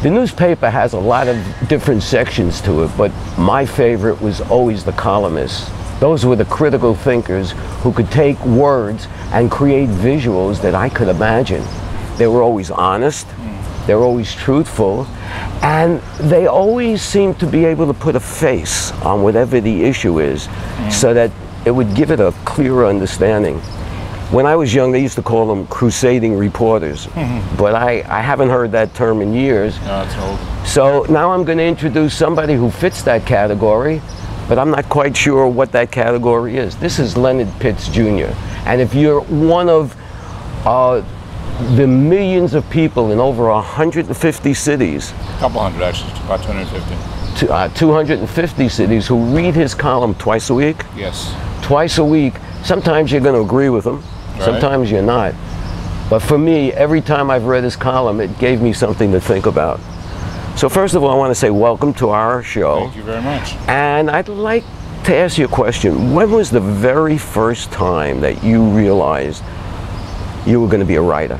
The newspaper has a lot of different sections to it, but my favorite was always the columnists. Those were the critical thinkers who could take words and create visuals that I could imagine. They were always honest, they were always truthful, and they always seemed to be able to put a face on whatever the issue is so that it would give it a clearer understanding. When I was young, they used to call them crusading reporters, but I haven't heard that term in years. No, it's old. So now I'm going to introduce somebody who fits that category, but I'm not quite sure what that category is. This is Leonard Pitts Jr. And if you're one of the millions of people in over 150 cities, A couple hundred actually, about 250. 250 cities who read his column twice a week, Yes. twice a week, sometimes you're going to agree with him, sometimes you're not. But for me, every time I've read his column, it gave me something to think about. So first of all, I want to say welcome to our show. Thank you very much. And I'd like to ask you a question. When was the very first time that you realized you were going to be a writer?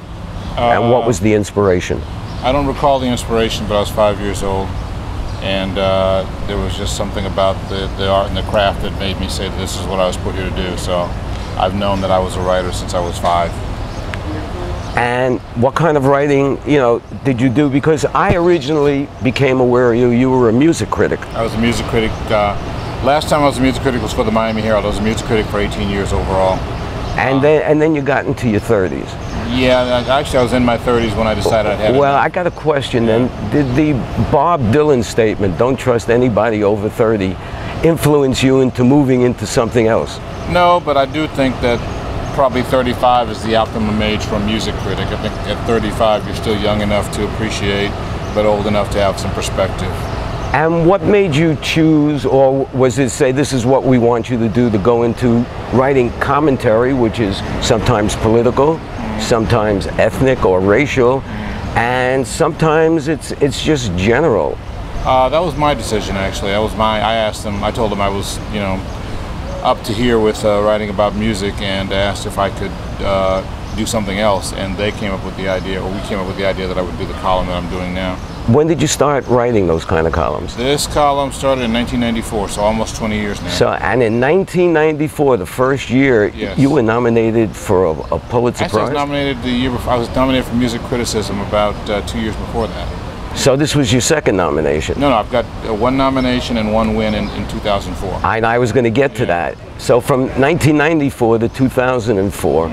And what was the inspiration? I don't recall the inspiration, but I was 5 years old. And there was just something about the art and the craft that made me say this is what I was put here to do. So I've known that I was a writer since I was 5. And what kind of writing, did you do? Because I originally became aware of you. You were a music critic. I was a music critic. Last time I was a music critic was for the Miami Herald. I was a music critic for 18 years overall. And then you got into your 30s. Yeah, actually I was in my 30s when I decided I had it. Well, I got a question then. Did the Bob Dylan statement, don't trust anybody over 30, influence you into moving into something else? No, but I do think that probably 35 is the optimum age for a music critic. I think at 35 you're still young enough to appreciate, but old enough to have some perspective. And what made you choose, or was it say this is what we want you to do, to go into writing commentary, which is sometimes political, sometimes ethnic or racial, and sometimes it's just general? That was my decision actually. I asked them, I told them I was, up to here with writing about music, and asked if I could do something else, and they came up with the idea, or we came up with the idea that I would do the column that I'm doing now. When did you start writing those kind of columns? This column started in 1994, so almost 20 years now. So, and in 1994, the first year, yes, you were nominated for a Pulitzer Prize? I was nominated the year before. I was nominated for music criticism about 2 years before that. So this was your second nomination? No, I've got one nomination and one win in 2004. I was going to get to that. So from 1994 to 2004,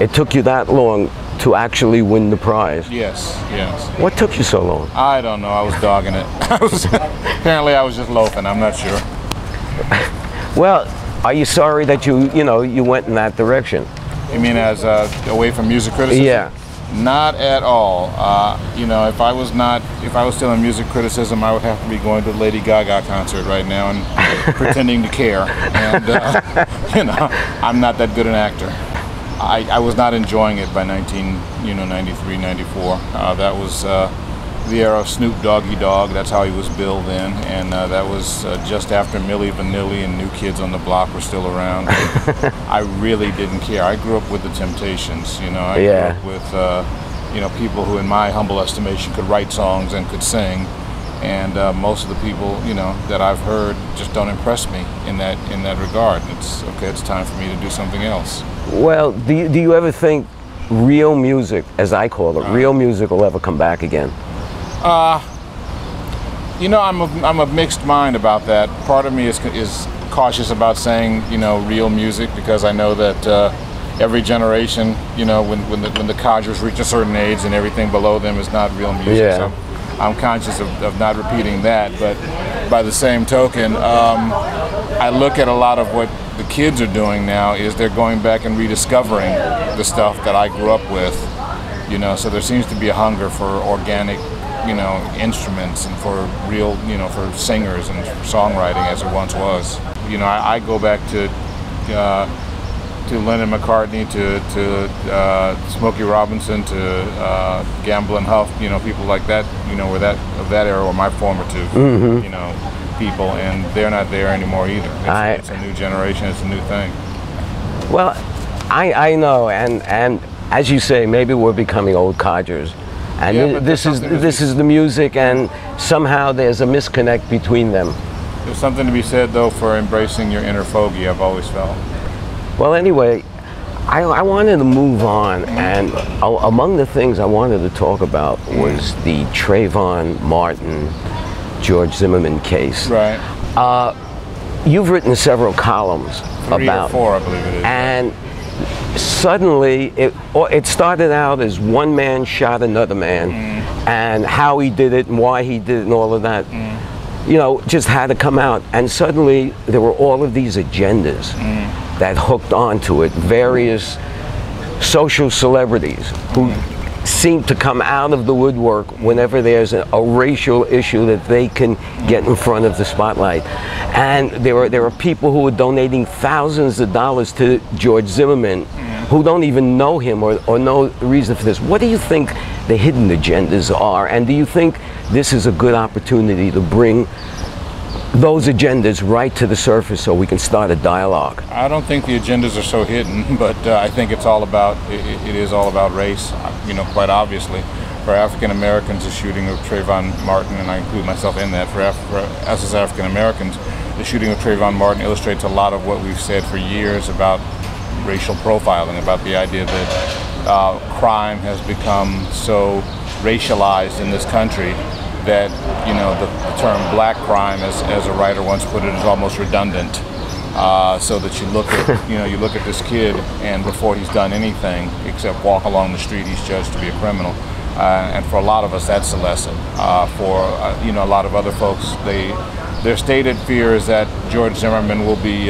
it took you that long to actually win the prize? Yes, yes. What took you so long? I don't know. I was dogging it. Apparently I was just loafing. I'm not sure. Well, are you sorry that you went in that direction? You mean as away from music criticism? Yeah. Not at all. If I was still in music criticism, I would have to be going to the Lady Gaga concert right now and pretending to care. And I'm not that good an actor. I was not enjoying it by 93, 94. That was the era of Snoop Doggy Dogg. That's how he was billed in, and that was just after Milli Vanilli and New Kids on the Block were still around. I really didn't care. I grew up with the Temptations. I grew up with people who, in my humble estimation, could write songs and could sing. And most of the people, that I've heard just don't impress me in that regard. It's okay. It's time for me to do something else. Well, do you ever think real music, as I call it, real music will ever come back again? I'm a mixed mind about that. Part of me is cautious about saying, real music, because I know that every generation, when the codgers reach a certain age and everything below them is not real music. Yeah. So I'm conscious of not repeating that, but by the same token, I look at a lot of what the kids are doing now is they're going back and rediscovering the stuff that I grew up with, so there seems to be a hunger for organic, instruments and for real, for singers and songwriting as it once was. I go back to Lennon McCartney, to Smokey Robinson, to Gamble and Huff, people like that, were of that era were my formative, people, and they're not there anymore either. It's a new generation, it's a new thing. Well, I know, and as you say, maybe we're becoming old codgers, And Yeah, this is the music, and somehow there's a misconnect between them. There's something to be said, though, for embracing your inner fogey, I've always felt. Well, anyway, I wanted to move on, and among the things I wanted to talk about was the Trayvon Martin, George Zimmerman case. Right. You've written several columns 3 about, or 4, I believe it is. and suddenly it started out as one man shot another man, and how he did it and why he did it and all of that, you know, just had to come out. And suddenly there were all of these agendas that hooked onto it, various social celebrities who seem to come out of the woodwork whenever there's a racial issue that they can get in front of the spotlight. And there are people who are donating thousands of dollars to George Zimmerman who don't even know him or know the reason for this. What do you think the hidden agendas are? And do you think this is a good opportunity to bring those agendas right to the surface so we can start a dialogue? I don't think the agendas are so hidden, but I think it's all about, it is all about race, you know, quite obviously. For African Americans, the shooting of Trayvon Martin, and I include myself in that, for us as African Americans, the shooting of Trayvon Martin illustrates a lot of what we've said for years about racial profiling, about the idea that crime has become so racialized in this country that, you know, the term black crime, as a writer once put it, is almost redundant. So that you look at, you know, you look at this kid, and before he's done anything except walk along the street, he's judged to be a criminal. And for a lot of us, that's a lesson. For you know, a lot of other folks, their stated fear is that George Zimmerman will be,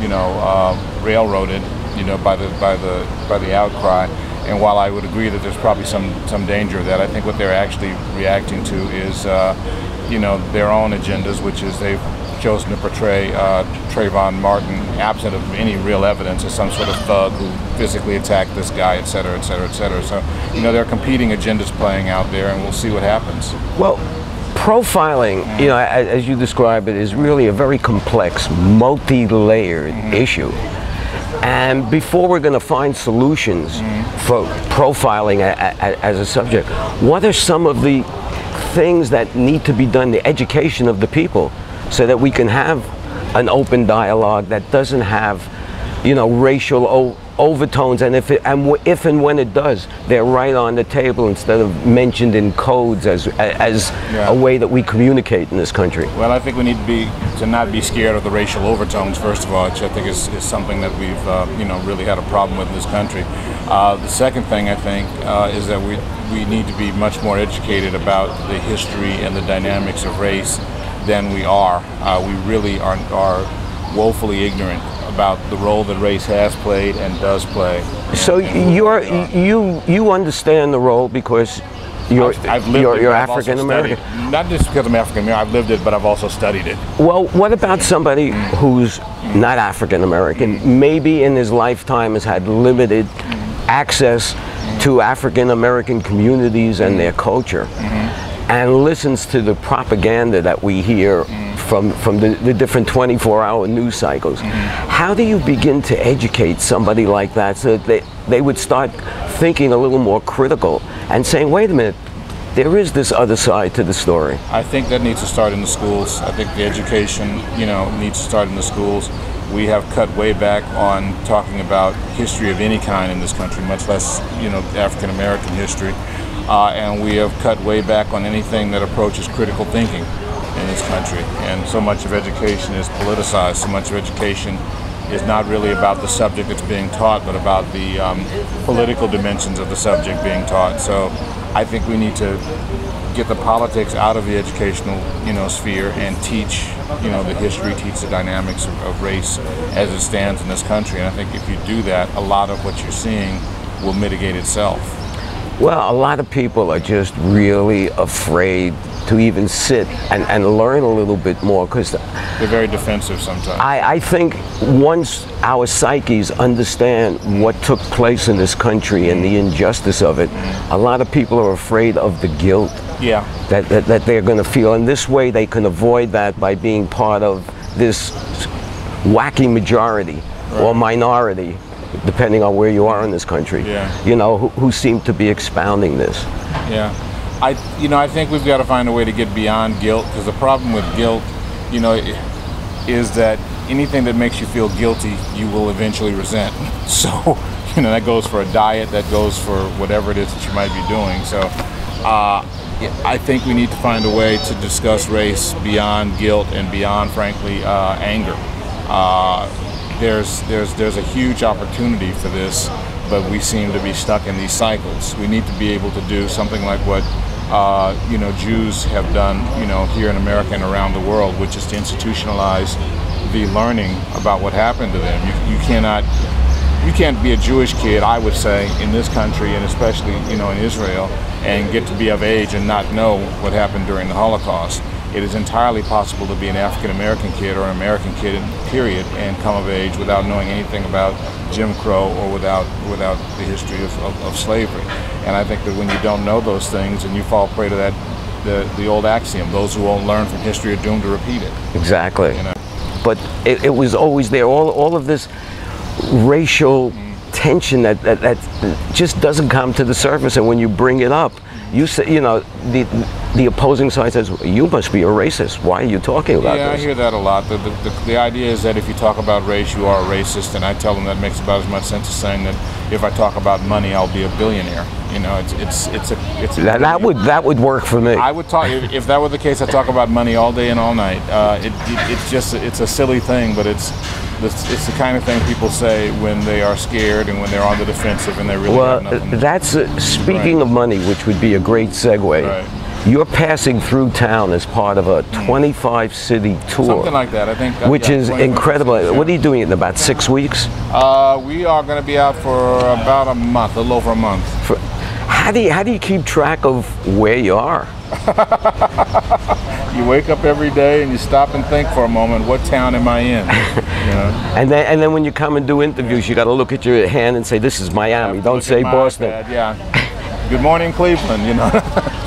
you know, railroaded, you know, by the outcry. And while I would agree that there's probably some danger of that, I think what they're actually reacting to is, you know, their own agendas, which is they've chosen to portray Trayvon Martin, absent of any real evidence, as some sort of thug who physically attacked this guy, et cetera, et cetera, et cetera. So, you know, there are competing agendas playing out there, and we'll see what happens. Well, profiling, you know, as you describe it, is really a very complex, multi-layered issue. And before we're going to find solutions for profiling as a subject, what are some of the things that need to be done, the education of the people, so that we can have an open dialogue that doesn't have, you know, racial overtones, and if and when it does, they're right on the table instead of mentioned in codes as a way that we communicate in this country? Well, I think we need to not be scared of the racial overtones, first of all, which I think is something that we've you know, really had a problem with in this country. The second thing, I think, is that we need to be much more educated about the history and the dynamics of race than we are. We really are woefully ignorant about the role that race has played and does play. So you understand the role because you're African American. Not just because I'm African American, I've lived it, but I've also studied it. Well, what about somebody who's not African American, maybe in his lifetime has had limited access to African American communities and their culture, and listens to the propaganda that we hear from the different 24-hour news cycles? How do you begin to educate somebody like that so that they would start thinking a little more critical and saying, wait a minute, there is this other side to the story? I think that needs to start in the schools. I think the education, you know, needs to start in the schools. We have cut way back on talking about history of any kind in this country, much less, you know, African American history. And we have cut way back on anything that approaches critical thinking in this country. And so much of education is politicized. So much of education is not really about the subject that's being taught, but about the political dimensions of the subject being taught. So I think we need to get the politics out of the educational, you know, sphere and teach, you know, the history, teach the dynamics of race as it stands in this country. And I think if you do that, a lot of what you're seeing will mitigate itself. Well, a lot of people are just really afraid to even sit and learn a little bit more, because they're very defensive sometimes. I think once our psyches understand what took place in this country and the injustice of it, a lot of people are afraid of the guilt that they're going to feel. And this way they can avoid that by being part of this wacky majority or minority, depending on where you are in this country, you know, who seem to be expounding this. Yeah. I think we've got to find a way to get beyond guilt, because the problem with guilt, is that anything that makes you feel guilty, you will eventually resent. So, that goes for a diet, that goes for whatever it is that you might be doing. So, I think we need to find a way to discuss race beyond guilt and beyond, frankly, anger. There's a huge opportunity for this, but we seem to be stuck in these cycles. We need to be able to do something like what Jews have done, here in America and around the world, which is to institutionalize the learning about what happened to them. You can't be a Jewish kid, I would say, in this country, and especially, in Israel, and get to be of age and not know what happened during the Holocaust. It is entirely possible to be an African American kid or an American kid, period, and come of age without knowing anything about Jim Crow or without the history of slavery. And I think that when you don't know those things and you fall prey to that, the old axiom, those who won't learn from history are doomed to repeat it. Exactly. But it was always there. All of this racial tension that just doesn't come to the surface, and when you bring it up, you say, the opposing side says, you must be a racist. Why are you talking about this? Yeah, I hear that a lot. The idea is that if you talk about race, you are a racist, and I tell them that makes about as much sense as saying that if I talk about money, I'll be a billionaire. That would work for me. I would talk, if that were the case, I'd talk about money all day and all night. It's a silly thing, but it's the kind of thing people say when they are scared and when they're on the defensive and they really have nothing. That's speaking of money, which would be a great segue. Right. You're passing through town as part of a 25-city tour. Something like that, I think. Which is incredible. Cities, yeah. What are you doing in about 6 weeks? We are going to be out for about a month, a little over a month. How do you keep track of where you are? You wake up every day and you stop and think for a moment, what town am I in? And then when you come and do interviews, you got to look at your hand and say, this is Miami. Don't say Boston. iPad, yeah. Good morning, Cleveland.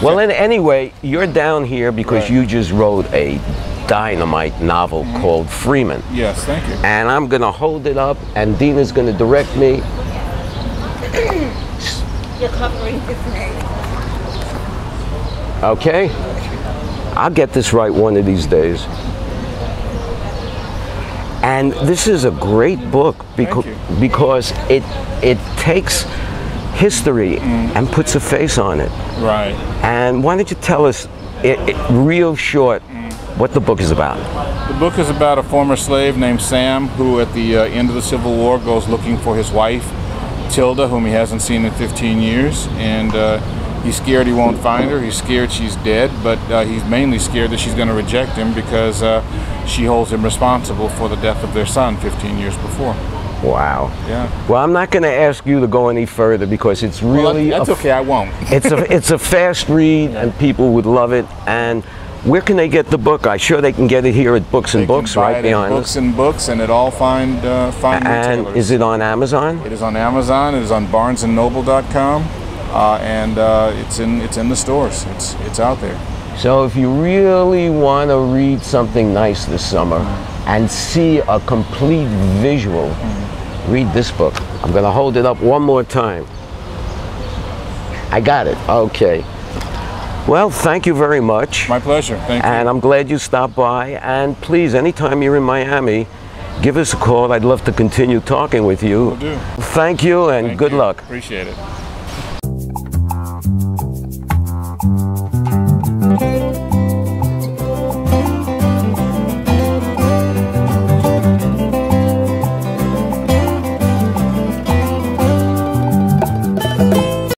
Well, anyway, you're down here because you just wrote a dynamite novel called Freeman. Yes, thank you. And I'm going to hold it up, and Dina's going to direct me. You're covering his name. Okay? I'll get this right one of these days. And this is a great book because it takes history and puts a face on it. Right. And why don't you tell us, real short, what the book is about? The book is about a former slave named Sam who at the end of the Civil War goes looking for his wife, Tilda, whom he hasn't seen in 15 years. And he's scared he won't find her. He's scared she's dead, but he's mainly scared that she's going to reject him because she holds him responsible for the death of their son 15 years before. Wow. Yeah. Well, I'm not going to ask you to go any further because it's really... Well, that's okay, I won't. It's a fast read and people would love it. And where can they get the book? I'm sure they can get it here at Books and Books right behind us. Books and Books, and it all find retailers. And is it on Amazon? It is on Amazon. It is on BarnesandNoble.com, and it's in the stores. It's out there. So if you really want to read something nice this summer and see a complete visual, read this book. I'm going to hold it up one more time. I got it. Okay. Well, thank you very much. My pleasure. Thank you. And I'm glad you stopped by. And please, anytime you're in Miami, give us a call. I'd love to continue talking with you. Will do. Thank you and good luck. Appreciate it.